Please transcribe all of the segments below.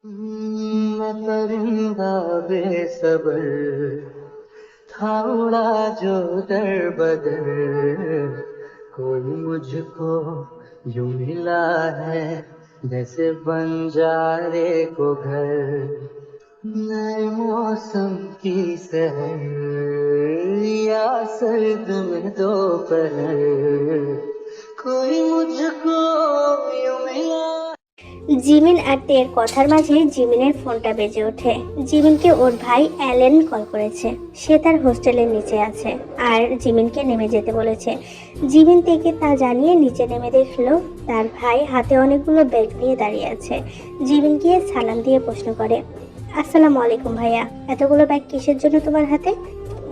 मैं परिंदा बेसबर था उड़ा जो दर बदर, कोई मुझको यूं मिला है जैसे बंजारे को घर। नए मौसम की सहर या सर्द में दोपहर, कोई मुझको यूं मिला। জিমিন আর টের কথার মাঝে জিমিনের ফোনটা বেজে ওঠে। জিমিনকে ওর ভাই অ্যালেন কল করেছে। সে তার হোস্টেলের নিচে আছে আর জিমিনকে নেমে যেতে বলেছে। জিমিন থেকে তা জানিয়ে নিচে নেমে দেখলো তার ভাই হাতে অনেকগুলো ব্যাগ নিয়ে দাঁড়িয়ে আছে। জিমিন গিয়ে সালাম দিয়ে প্রশ্ন করে, আসসালামু আলাইকুম ভাইয়া, এতগুলো ব্যাগ কিসের জন্য তোমার হাতে?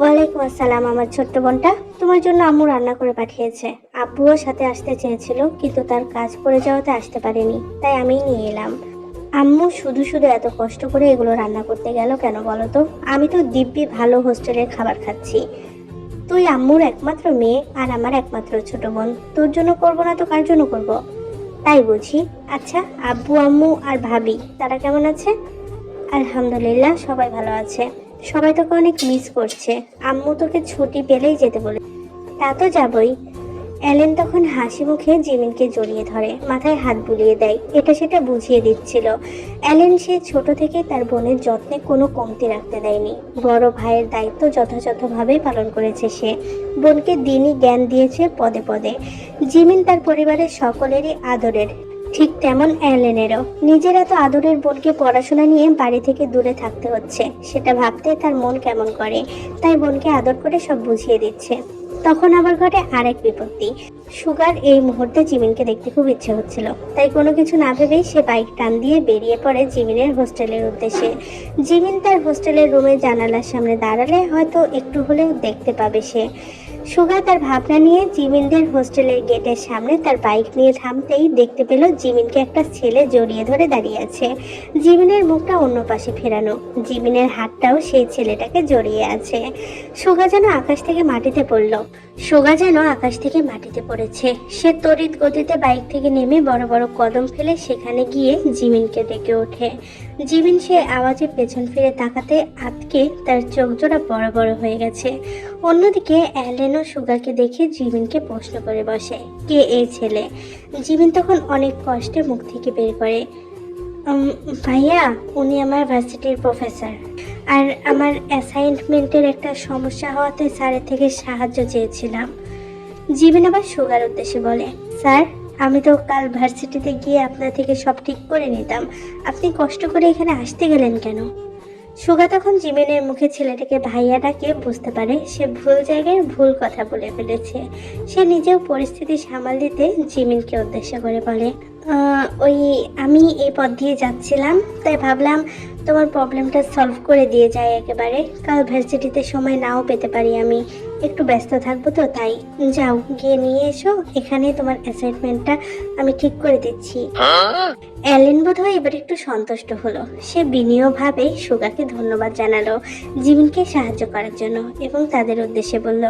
ওয়ালাইকুম আসসালাম আমার ছোট্ট বোনটা, তোমার জন্য আম্মু রান্না করে পাঠিয়েছে। আব্বুও সাথে আসতে চেয়েছিল কিন্তু তার কাজ পড়ে যাওয়াতে আসতে পারেনি, তাই আমিই নিয়ে এলাম। আম্মু শুধু শুধু এত কষ্ট করে এগুলো রান্না করতে গেল কেন বলো তো? আমি তো দিব্যি ভালো হোস্টেলের খাবার খাচ্ছি। তুই আম্মুর একমাত্র মেয়ে আর আমার একমাত্র ছোট বোন, তোর জন্য করবো না তো কার জন্য করব? তাই বুঝি। আচ্ছা, আব্বু আম্মু আর ভাবি তারা কেমন আছে? আলহামদুলিল্লাহ, সবাই ভালো আছে। সবাই তোকে অনেক মিস করছে। আম্মু তোকে ছুটি পেলেই যেতে বলে। তা তো যাবই। অ্যালেন তখন হাসি মুখে জিমিনকে জড়িয়ে ধরে, মাথায় হাত বুলিয়ে দেয়, এটা সেটা বুঝিয়ে দিচ্ছিল। অ্যালেন সে ছোট থেকে তার বোনের যত্নে কোনো কমতি রাখতে দেয়নি। বড় ভাইয়ের দায়িত্ব যথাযথভাবেই পালন করেছে সে। বোনকে দিনই জ্ঞান দিয়েছে পদে পদে। জিমিন তার পরিবারের সকলেরই আদরের, ঠিক তেমন অ্যালেনেরও। নিজের এত আদরের বোনকে পড়াশোনা নিয়ে বাড়ি থেকে দূরে থাকতে হচ্ছে, সেটা ভাবতে তার মন কেমন করে। তাই বোনকে আদর করে সব বুঝিয়ে দিচ্ছে। তখন আবার ঘটে আরেক বিপত্তি। সুগার এই মুহূর্তে জিমিনকে দেখতে খুব ইচ্ছে হচ্ছিল, তাই কোনো কিছু না ভেবেই সে বাইক টান দিয়ে বেরিয়ে পড়ে জিমিনের হোস্টেলের উদ্দেশ্যে। জিমিন তার হোস্টেলের রুমে জানালার সামনে দাঁড়ালে হয়তো একটু হলেও দেখতে পাবে সে। সুগা তার ভাবনা নিয়ে জিমিনদের হোস্টেলের গেটের সামনে তার বাইক নিয়ে থামতেই দেখতে পেল জিমিনকে একটা ছেলে জড়িয়ে ধরে দাঁড়িয়ে আছে। জিমিনের মুখটা অন্য পাশে ফেরানো, জিমিনের হাতটাও সেই ছেলেটাকে জড়িয়ে আছে। সুগা যেন আকাশ থেকে মাটিতে পড়ল। সুগা যেন আকাশ থেকে মাটিতে পড়েছে। সে তড়িৎ গতিতে বাইক থেকে নেমে বড় বড় কদম ফেলে সেখানে গিয়ে জিমিনকে ডেকে ওঠে। জিমিন সে আওয়াজে পেছন ফিরে তাকাতে আটকে তার চোখ জোড়া বড় বড় হয়ে গেছে। অন্যদিকে অ্যালেন ও সুগাকে দেখে জিমিনকে প্রশ্ন করে বসে, কে এই ছেলে? জিমিন তখন অনেক কষ্টে মুখ থেকে বের করে, ভাইয়া, উনি আমার ভার্সিটির প্রফেসর, আর আমার অ্যাসাইনমেন্টের একটা সমস্যা হওয়াতে স্যারের থেকে সাহায্য চেয়েছিলাম। জিমিন আবার সুগার উদ্দেশ্যে বলে, স্যার, আমি তো কাল ভার্সিটিতে গিয়ে আপনার থেকে সব ঠিক করে নিতাম, আপনি কষ্ট করে এখানে আসতে গেলেন কেন? সুগা তখন জিমিনের মুখে ছেলেটাকে ভাইয়া ডাকে বুঝতে পারে সে ভুল জায়গায় ভুল কথা বলে ফেলেছে। সে নিজেও পরিস্থিতি সামাল দিতে জিমিনকে উদ্দেশ্য করে বলে, ওই আমি এই পথ দিয়ে যাচ্ছিলাম, তাই ভাবলাম তোমার প্রবলেমটা সলভ করে দিয়ে যাই একেবারে। কাল ভার্সিটিতে সময় নাও পেতে পারি, আমি একটু ব্যস্ত থাকবো তো, তাই যাও গিয়ে নিয়ে এসো, এখানে তোমার অ্যাসাইনমেন্টটা আমি ঠিক করে দিচ্ছি। অ্যালেন বোধহয় এবার একটু সন্তুষ্ট হলো। সে বিনীয়ভাবে সুগাকে ধন্যবাদ জানালো জিমিনকে সাহায্য করার জন্য এবং তাদের উদ্দেশ্যে বলল,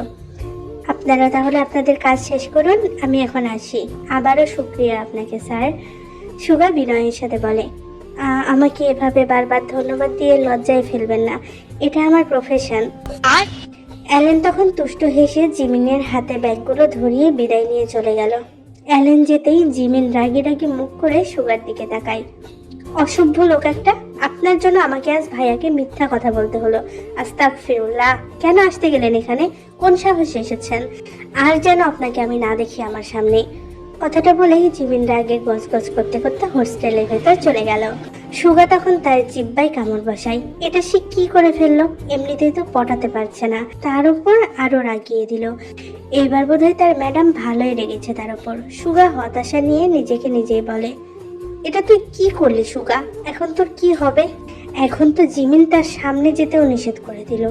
আপনারা তাহলে আপনাদের কাজ শেষ করুন, আমি এখন আসি। আবারও শুক্রিয়া আপনাকে স্যার। সুগা বিনয়ের সাথে বলে, আমাকে এভাবে বারবার ধন্যবাদ দিয়ে লজ্জায় ফেলবেন না, এটা আমার প্রফেশন। অ্যালেন তখন তুষ্ট হেসে জিমিনের হাতে ব্যাগগুলো ধরিয়ে বিদায় নিয়ে চলে গেল। অ্যালেন যেতেই জিমিন রাগে রাগে মুখ করে সুগার দিকে তাকায়। অসভ্য লোক একটা, আপনার জন্য আমাকে আজ ভাইয়াকে মিথ্যা কথা বলতে হলো। আস্তাগফিরুল্লাহ, কেন আসতে গেলেন এখানে? কোন সাহসে এসেছেন? আর যেন আপনাকে আমি না দেখি আমার সামনে। কথাটা বলেই জিমিন রাগে গজগজ করতে করতে হোস্টেলের ভেতর চলে গেল। সুগা তখন তার জিব্বায় কামড় বসায়। এটা সে কি করে ফেললো? এমনিতেই তো পটাতে পারছে না, তার উপর আরো রাগিয়ে দিল। এইবার বোধহয় তার ম্যাডাম ভালোই রেগেছে তার উপর। সুগা হতাশা নিয়ে নিজেকে নিজেই বলে, এটা তুই কি করলি সুগা? এখন তোর কি হবে? এখন তো জিমিন তার সামনে যেতেও নিষেধ করে দিল।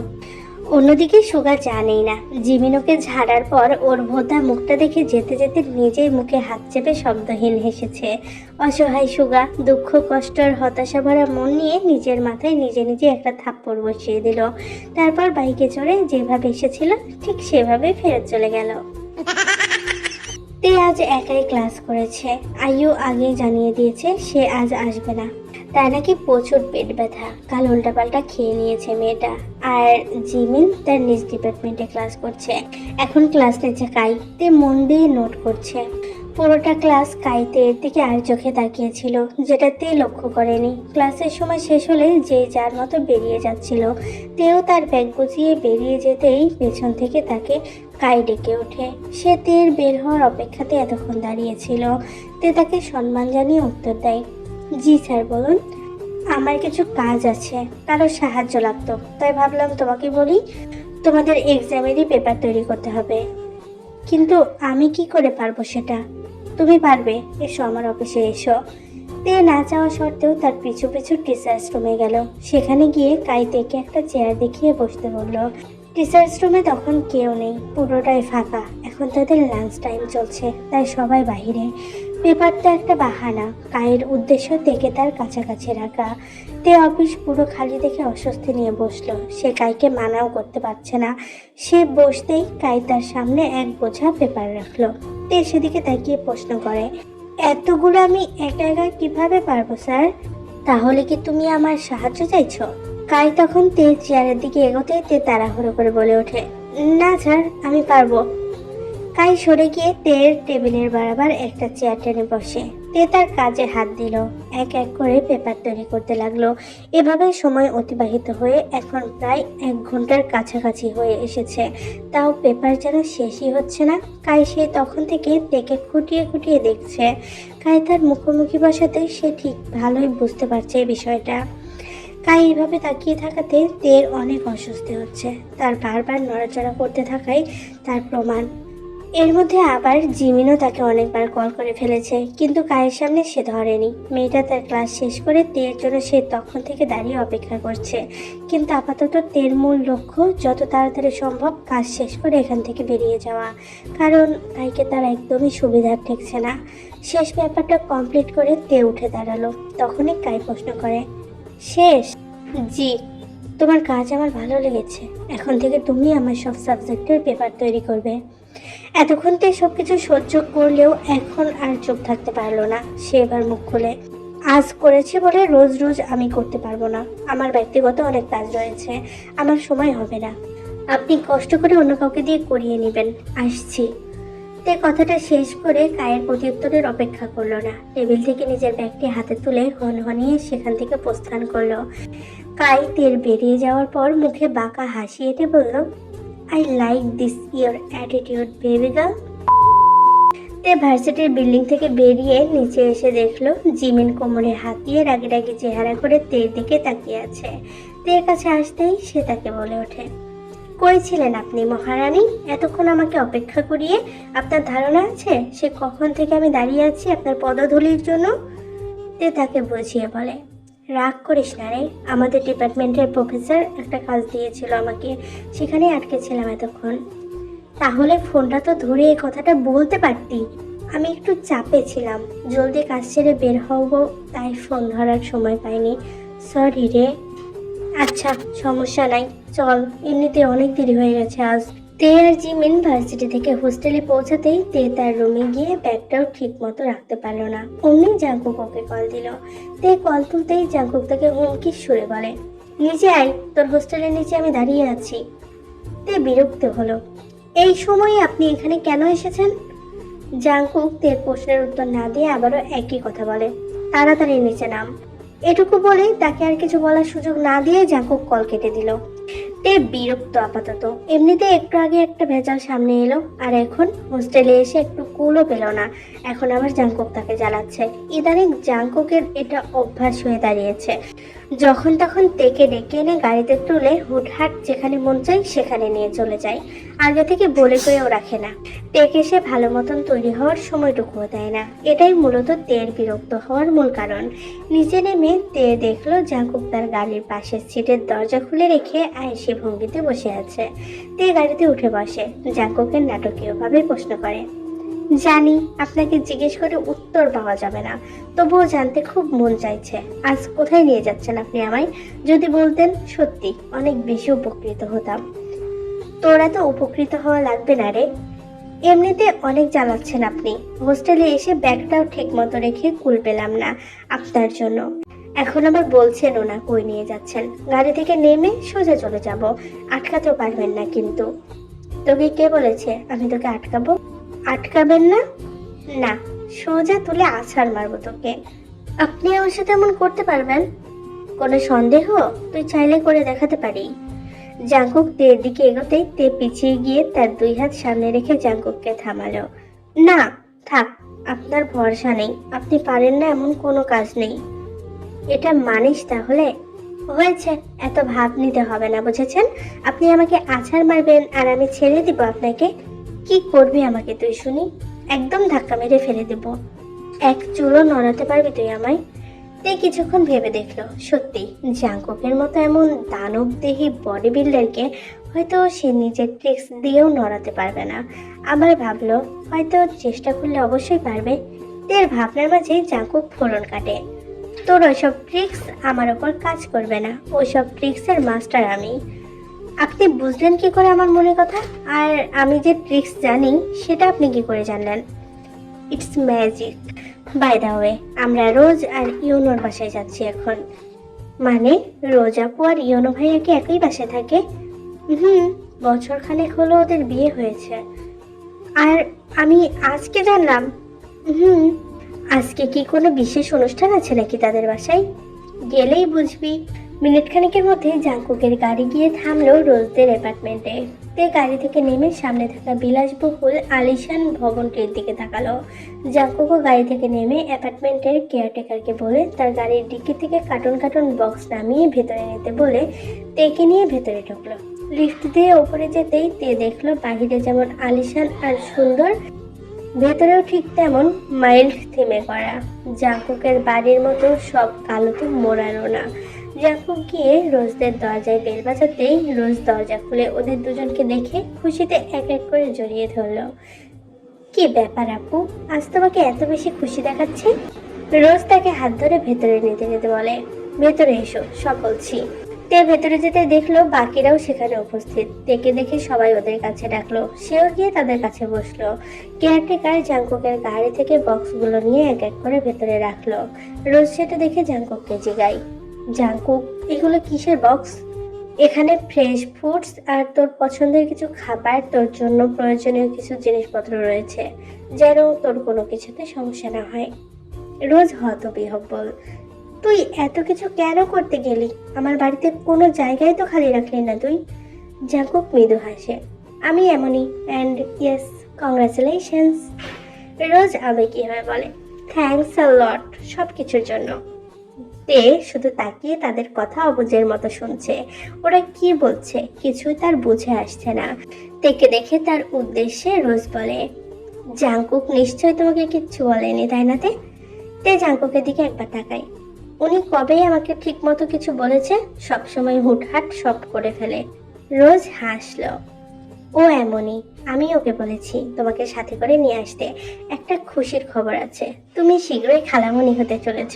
অন্যদিকে সুগা জানেই না জিমিন ওকে ঝাড়ার পর ওর ভোঁতা মুখটা দেখে যেতে যেতে নিজেই মুখে হাত চেপে শব্দহীন হেসেছে। অসহায় সুগা দুঃখ কষ্ট আর হতাশা ভরা মন নিয়ে নিজের মাথায় নিজে নিজে একটা থাপ্পড় বসিয়ে দিল। তারপর বাইকে চড়ে যেভাবে এসেছিল ঠিক সেভাবে ফেরত চলে গেল। তে আজ একাই ক্লাস করেছে। আইয়ু আগেই জানিয়ে দিয়েছে সে আজ আসবে না। তার নাকি প্রচুর পেট ব্যথা, কাল উল্টাপাল্টা খেয়ে নিয়েছে মেয়েটা। আর জিমিন তার নিজ ডিপার্টমেন্টে ক্লাস করছে। এখন ক্লাস নিচ্ছে কাই, তে মন দিয়ে নোট করছে। পুরোটা ক্লাস কাইতে এর দিকে আর চোখে তাকিয়েছিল, যেটাতে লক্ষ্য করেনি। ক্লাসের সময় শেষ হলে যে যার মতো বেরিয়ে যাচ্ছিল। তেও তার ব্যাগ গুছিয়ে বেরিয়ে যেতেই পেছন থেকে তাকে কাই ডেকে ওঠে। সে তের বের হওয়ার অপেক্ষাতে এতক্ষণ দাঁড়িয়েছিল। তে তাকে সম্মান জানিয়ে উত্তর দেয়, জি স্যার বলুন। আমার কিছু কাজ আছে, কারো সাহায্য লাগতো, তাই ভাবলাম তোমাকে বলি। তোমাদের এক্সামেরই পেপার তৈরি করতে হবে। কিন্তু আমি কি করে পারবো সেটা? তুমি পারবে, এসো আমার অফিসে এসো। তে না চাওয়া সত্ত্বেও তার পিছু পিছু টিচার্স রুমে গেল। সেখানে গিয়ে কাইতেকে একটা চেয়ার দেখিয়ে বসতে বলল। টিচার্স রুমে তখন কেউ নেই, পুরোটাই ফাঁকা। এখন তাদের লাঞ্চ টাইম চলছে, তাই সবাই বাইরে। পেপারটা একটা বাহানা, কায়ের উদ্দেশ্য থেকে তার কাছাকাছি রাখা। তে অফিস পুরো খালি দেখে অস্বস্তি নিয়ে বসলো। সে কাইকে মানাও করতে পারছে না। সে বসতেই কাই তার সামনে এক বোঝা পেপার রাখলো। তে সেদিকে তাকিয়ে প্রশ্ন করে, এতগুলো আমি একা একা কিভাবে পারবো স্যার? তাহলে কি তুমি আমার সাহায্য চাইছো? কাই তখন তে চেয়ারের দিকে এগোতেই তে তাড়াহুড়ো করে বলে ওঠে, না স্যার, আমি পারবো। কাই সরে গিয়ে তের টেবিলের বরাবর একটা চেয়ার টেনে বসে। তে তার কাজে হাত দিল, এক এক করে পেপার তৈরি করতে লাগলো। এভাবে সময় অতিবাহিত হয়ে এখন প্রায় 1 ঘন্টার কাছাকাছি হয়ে এসেছে। তাও পেপার যেন শেষই হচ্ছে না। কাই সে তখন থেকে তেকে খুঁটিয়ে খুঁটিয়ে দেখছে। কাই তার মুখোমুখি বসাতে সে ঠিক ভালোই বুঝতে পারছে এই বিষয়টা। কাই এভাবে তাকিয়ে থাকাতে তের অনেক অস্বস্তি হচ্ছে। তার বারবার নড়াচড়া করতে থাকাই তার প্রমাণ। এর মধ্যে আবার জিমিনও তাকে অনেকবার কল করে ফেলেছে, কিন্তু কায়ের সামনে সে ধরেনি। মেয়েটা তার ক্লাস শেষ করে তের জন্য সে তখন থেকে দাঁড়িয়ে অপেক্ষা করছে। কিন্তু আপাতত তের মূল লক্ষ্য যত তাড়াতাড়ি সম্ভব কাজ শেষ করে এখান থেকে বেরিয়ে যাওয়া, কারণ কাইকে তার একদমই সুবিধা ঠেকছে না। শেষ ব্যাপারটা কমপ্লিট করে তে উঠে দাঁড়ালো। তখনই কাই প্রশ্ন করে, শেষ? জি। তোমার কাজ আমার ভালো লেগেছে। এখন থেকে তুমি আমার সব সাবজেক্টের পেপার তৈরি করবে। এতক্ষণ তো সবকিছু সহ্য করলেও এখন আর চুপ থাকতে পারলো না। সে এবার মুখ খুলে, আজ করেছি বলে রোজ রোজ আমি করতে পারবো না। আমার ব্যক্তিগত অনেক কাজ রয়েছে, আমার সময় হবে না। আপনি কষ্ট করে অন্য কাউকে দিয়ে করিয়ে নেবেন, আসছি। তে কথাটা শেষ করে কায়ের প্রত্যুত্তরের অপেক্ষা করলো না। টেবিল থেকে নিজের ব্যাগটি হাতে তুলে হনহনিয়ে সেখান থেকে প্রস্থান করলো। কাই তের বেরিয়ে যাওয়ার পর মুখে বাঁকা হাসি এঁটে বলল, I like this your attitude, baby girl. তে ভার্সিটির বিল্ডিং থেকে বেরিয়ে নিচে এসে দেখলো জিমিন কোমরে হাত দিয়ে রাগে রাগে চেহারা করে তের দিকে তাকিয়ে আছে। তের কাছে আসতেই সে তাকে বলে ওঠে, কই ছিলেন আপনি মহারানী? এতক্ষণ আমাকে অপেক্ষা করিয়ে। আপনার ধারণা আছে সে কখন থেকে আমি দাঁড়িয়ে আছি আপনার পদধূলির জন্য? তে তাকে বুঝিয়ে বলে, রাগ করিস না রে, আমাদের ডিপার্টমেন্টের প্রফেসর একটা কাজ দিয়েছিল আমাকে, সেখানে আটকে ছিলাম এতক্ষণ। তাহলে ফোনটা তো ধরে এই কথাটা বলতে পারতি। আমি একটু চাপে ছিলাম, জলদি কাজ ছেড়ে বের হবো, তাই ফোন ধরার সময় পাইনি। সরি রে। আচ্ছা, সমস্যা নাই, চল, এমনিতে অনেক দেরি হয়ে গেছে আজ। তে আর জিমিন ভার্সিটি থেকে হোস্টেলে পৌঁছাতেই তে তার রুমে গিয়ে ব্যাগটাও ঠিক মতো রাখতে পারলো না। অমনি জাঙ্কুক ওকে কল দিল। তে কল তুলতেই জাঙ্কুক তাকে হুমকির সুরে বলে, নিচে আয়, তোর হোস্টেলের নিচে আমি দাঁড়িয়ে আছি। তে বিরক্ত হলো, এই সময়ে আপনি এখানে কেন এসেছেন? জাঙ্কুক তের প্রশ্নের উত্তর না দিয়ে আবারও একই কথা বলে, তাড়াতাড়ি নিচে নাম। এটুকু বলেই তাকে আর কিছু বলার সুযোগ না দিয়ে জাঙ্কুক কল কেটে দিল। তে বিরক্ত আপাতত। এমনিতে একটু আগে একটা ভেজাল সামনে এলো, আর এখন হোস্টেলে এসে একটু কুলও পেল না। এখন আবার জাঙ্কুক তাকে জ্বালাচ্ছে। ইদানিং জাঙ্কুকের এটা অভ্যাস হয়ে দাঁড়িয়েছে। যখন তখন তেকে ডেকে এনে গাড়িতে তুলে হুটহাট যেখানে মন চাই সেখানে নিয়ে চলে যায়। আগে থেকে বলে করেও রাখে না। তেকে সে ভালো মতন তৈরি হওয়ার সময়টুকুও দেয় না। এটাই মূলত তের বিরক্ত হওয়ার মূল কারণ। নিচে নেমে তে দেখলো জাঙ্কুক তার গাড়ির পাশের সিটের দরজা খুলে রেখে আয়েসি ভঙ্গিতে বসে আছে। তে গাড়িতে উঠে বসে। জাঙ্কুকের নাটকীয়ভাবে প্রশ্ন করে, জানি আপনাকে জিজ্ঞেস করে উত্তর পাওয়া যাবে না, তবুও জানতে খুব মন চাইছে, আজ কোথায় নিয়ে যাচ্ছেন আপনি আমায়? যদি বলতেন সত্যি অনেক বেশি উপকৃত হতাম। তোরা তো উপকৃত হওয়া লাগবে না রে, এমনিতে অনেক জ্বালাচ্ছেন আপনি। হোস্টেলে এসে ব্যাগটাও ঠিক মতো রেখে কুল পেলাম না আপনার জন্য। এখন আবার বলছেনও না কই নিয়ে যাচ্ছেন। গাড়ি থেকে নেমে সোজা চলে যাব, আটকাতেও পারবেন না কিন্তু। তোকে কে বলেছে আমি তোকে আটকাবো? আটকাবেন না? না, সোজা তুলে আছাড় মারবো তোকে। আপনি আমার সাথে এমন করতে পারবেন? কোনো সন্দেহ? তুই চাইলে করে দেখাতে পারি। জাঙ্কুক তের দিকে এগোতেই তে পিছিয়ে গিয়ে তার 2 হাত সামনে রেখে জাঙ্কুককে থামালো। না, থাক, আপনার ভরসা নেই, আপনি পারেন না এমন কোনো কাজ নেই। এটা মানিস তাহলে? হয়েছে, এত ভাব নিতে হবে না, বুঝেছেন? আপনি আমাকে আছাড় মারবেন আর আমি ছেড়ে দিব আপনাকে? কি করবি আমাকে তুই শুনি? একদম ধাক্কা মেরে ফেলে দেব। এক চুলও নড়াতে পারবি তুই আমায়? তে কিছুক্ষণ ভেবে দেখলো, সত্যি জাঙ্কুকের মতো এমন দানব দেহি বডি বিল্ডারকে হয়তো সে নিজের ট্রিক্স দিয়েও নড়াতে পারবে না। আবার ভাবলো হয়তো চেষ্টা করলে অবশ্যই পারবে। তের ভাবনার মাঝে জাঙ্কুক ফোড়ন কাটে। তোর ওইসব ট্রিক্স আমার ওপর কাজ করবে না, ওইসব ট্রিক্সের মাস্টার আমি। আপনি বুঝলেন কি করে আমার মনের কথা? আর আমি যে ট্রিক্স জানি সেটা আপনি কি করে জানলেন? It's magic. By the way, আমরা রোজ আর ইউনোর বাসায় যাচ্ছি এখন। মানে রোজ আপু আর ইউনো ভাইয়া কি একই বাসায় থাকে? হুম, বছর খানেক হলো ওদের বিয়ে হয়েছে। আর আমি আজকে জানলাম। হুম, আজকে কি কোনো বিশেষ অনুষ্ঠান আছে নাকি তাদের বাসায়? গেলেই বুঝবি। মিনিট খানেকের মধ্যে জাঙ্কুকের গাড়ি গিয়ে থামলো রোজদের অ্যাপার্টমেন্টে। তে গাড়ি থেকে নেমে সামনে থাকা বিলাসবহুল আলিশান ভবনটির দিকে তাকালো। জাঙ্কুকও গাড়ি থেকে নেমে অ্যাপার্টমেন্টের কেয়ারটেকারকে বলে তার গাড়ির ডিক্কি থেকে কার্টুন কার্টুন বক্স নামিয়ে ভেতরে নিতে বলে তেকে নিয়ে ভেতরে ঢুকলো। লিফট দিয়ে ওপরে যেতেই তে দেখলো বাহিরে যেমন আলিশান আর সুন্দর, ভেতরেও ঠিক তেমন মাইল্ড থিমে করা। জাঙ্কুকের বাড়ির মতো সব কালোতে মোড়ানো না। জাঙ্কুক গিয়ে রোজদের দরজায় বেল বাজাতেই রোজ দরজা খুলে ওদের দুজনকে দেখে খুশিতে এক এক করে জড়িয়ে ধরলো। কি ব্যাপার আপু, আজ তোমাকে এত বেশি খুশি দেখাচ্ছে? রোজ তাকে হাত ধরে ভেতরে নিতে যেতে বলে। ভেতরে এসো, সব বলছি। তে ভেতরে যেতে দেখলো বাকিরাও সেখানে উপস্থিত। তেকে দেখে সবাই ওদের কাছে ডাকলো, সেও গিয়ে তাদের কাছে বসলো। কেয়ারটেকার জাঙ্কুকের গাড়ি থেকে বক্সগুলো নিয়ে এক এক করে ভেতরে রাখলো। রোজ সেটা দেখে জাঙ্কুককে জিগাই, জাঙ্কুক এগুলো কিসের বক্স? এখানে ফ্রেশ ফুডস আর তোর পছন্দের কিছু খাবার, তোর জন্য প্রয়োজনীয় কিছু জিনিসপত্র রয়েছে, যেন তোর কোনো কিছুতে সমস্যা না হয়। রোজ হতবিহ্বল, তুই এত কিছু কেন করতে গেলি? আমার বাড়িতে কোনো জায়গায় তো খালি রাখলি না তুই। জাঙ্কুক মৃদু হাসে, আমি এমনই, অ্যান্ড ইয়েস, কংগ্রাচুলেশনস। রোজ আবেগী হয়ে বলে, থ্যাঙ্কস আ লট সব কিছুর জন্য। তে শুধু তাকিয়ে তাদের কথা অবুঝের মতো শুনছে। ওরা কি বলছে কিছুই তার বুঝে আসছে না। তেকে দেখে তার উদ্দেশ্যে রোজ বলে, জাঙ্কুক নিশ্চয়ই তোমাকে কিচ্ছু বলেনি তাই না? তে জাঙ্কুকের দিকে একবার তাকায়। উনি কবেই আমাকে ঠিক মতো কিছু বলেছে? সবসময় হুটহাট সব করে ফেলে। রোজ হাসলো, ও এমনই, আমি ওকে বলেছি তোমাকে সাথে করে নিয়ে আসতে। একটা খুশির খবর আছে, তুমি শীঘ্রই খালামণি হতে চলেছ।